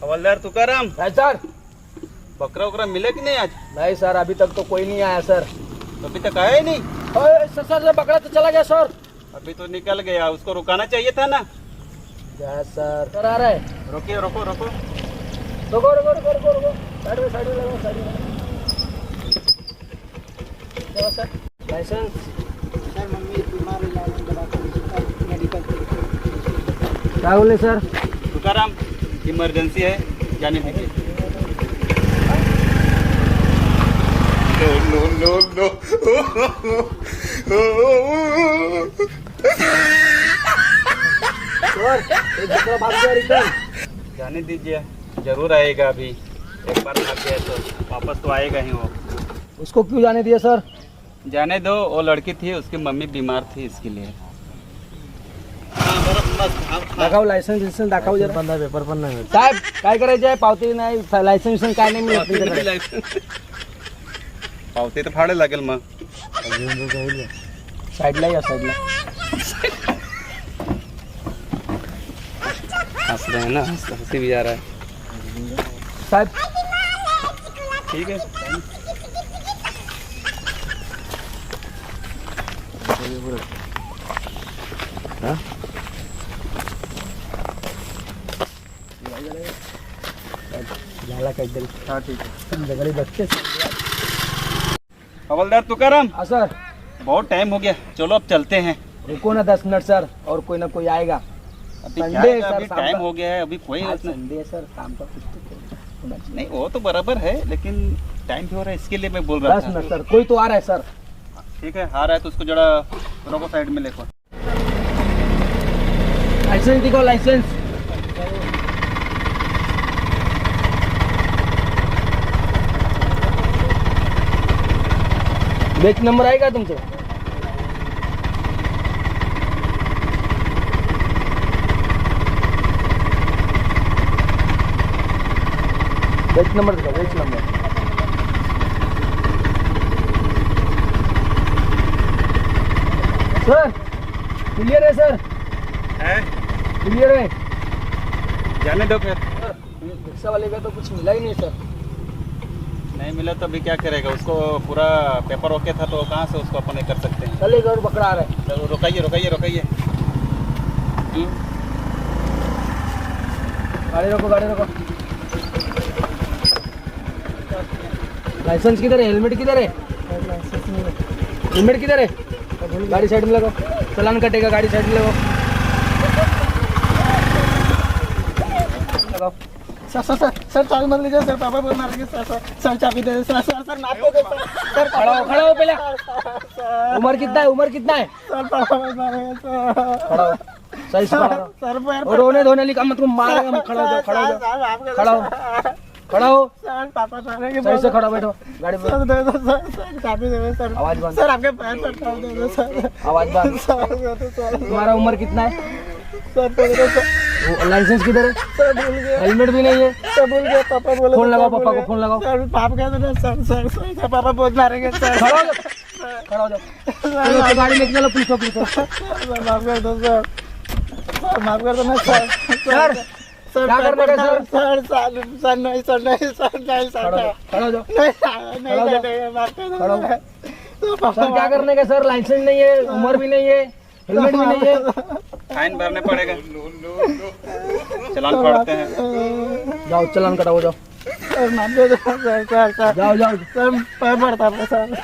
हवलदार तुकाराम, है सर। बकरा वकरा मिले कि नहीं आज? नहीं सर, अभी तक तो कोई नहीं आया सर। अभी तक आया ही नहीं। सर बकरा तो चला गया सर। अभी तो निकल गया, उसको रुकाना चाहिए था ना। सर आ रहा है। रोकिए, रोको रोको रुको रुको रुको रुको रुको, साइड में लगाओ, साइड में लगाओ। Sir licence. सर मम्मी बीमार है, मेडिकल। क्या बोले सर? तुकाराम, इमरजेंसी है, जाने दीजिए। No, no, no, no. Sir ये बकरा भाग गया रिटर्न। जाने दीजिए, जरूर आएगा। अभी एक बार भाग गया तो वापस तो आएगा ही वो। उसको क्यों जाने दिया सर? जाने दो, वो लड़की थी, उसकी मम्मी बीमार थी, इसके लिए। दाखव लायसन्स दाखव जरा। बंदा पेपर पण नाही साहेब, काय करायचे आहे? पावती नाही, लायसन्स काय नाही मिळत तुमच्याकडे? पावते तर फाडे लागेल मग। साईडला या, साईडला। हंस रहे हैं ना, हंसी भी जा रहा है। साहेब ठीक है। हाँ? झाला काहीतरी। हाँ ठीक है। संध्याकाळी बघते। हवलदार तुकाराम, हाँ सर। बहुत टाइम हो गया, चलो अब चलते हैं। रुको ना 10 मिनट सर, और कोई ना कोई आएगा। अभी संडे क्या है है, सर, अभी शाम टाइम का। हो गया है, अभी कोई आज उसने- संडे है सर, काम का कुछ तो होना चाहिए। नहीं, वो तो बराबर है, लेकिन टाइम भी हो रहा है, इसके लिए मैं बोल रहा 10 था। मिनट सर, कोई तो आ रहा है सर। ठीक है, आ रहा है तो उसको जरा रोको, साइड में लेको। लाइसेंस दिखाओ, लाइसेंस। बेच नंबर आएगा तुमसे? बेच नंबर दिखाओ, बेच नंबर। सर क्लियर है सर, है? क्लियर है। जाने दो फिर। सर रिक्शा वाले का तो कुछ मिला ही नहीं सर। नहीं मिला तो अभी क्या करेगा? उसको पूरा पेपर ओके था, तो कहाँ से उसको अपन ये कर सकते हैं? चल एक और पकड़ा आ रहा है। चलो रुकाइए, रुकाइए, रुकाइए। गाड़ी रोको, गाड़ी रोको। लाइसेंस किधर है? हेलमेट किधर है? हेलमेट किधर है? गाड़ी साइड में लगाओ, चालान कटेगा। गाड़ी साइड में लगाओ। सर चाबी मत लीजिए सर, पापा बोल मारेंगे सर। सर चाबी दे दे सर। सर माफ कर दे सर। खड़ा हो पहले। उम्र कितना है? उम्र कितना है? सर पापा बोल मारेंगे सर। खड़ा हो, सही से खड़ा हो। सर पैर और रोने धोने लिखा मत, तुम मारेगा। खड़ा हो जाओ, खड़ा हो जाओ, खड़ा हो, खड़ा हो। सर पापा मारेंगे। सही से खड़ा बैठो गाड़ी में। सर दे दो सर, चाबी दे दो सर। आवाज बंद। सर आपके पैर पर चाबी दे दो सर। आवाज बंद। सर दे दो सर। तुम्हारा उम्र कितना है? सर दे दो सर। लाइसेंस किधर है? सर भूल गया। हेलमेट भी नहीं है। सर भूल गया, पापा बोले। फोन लगाओ, पापा को फोन लगाओ। सर पाप कह दो ना सर। सर सर पापा बहुत मारेंगे सर। खड़ा हो जाओ, खड़ा हो जाओ। चलो, गाड़ी लेके चलो, पूछो पूछो। सर माफ कर दो सर। सर माफ कर दो ना सर। सर क्या करने का सर? सर सर नहीं सर, नहीं सर, नहीं सर। खड़ा हो जाओ। नहीं सर, नहीं सर, माफ कर दो खड़ा हो। सर। सर क्या करने का सर? लाइसेंस नहीं है, उम्र भी नहीं है, हेलमेट भी नहीं है। फाइन भरने पड़ेगा। चलान पड़ते हैं। जाओ चलान कटाओ, जाओ सर माफ कर दो सर। सर जाओ जाओ। सर पैर पड़ता है सर।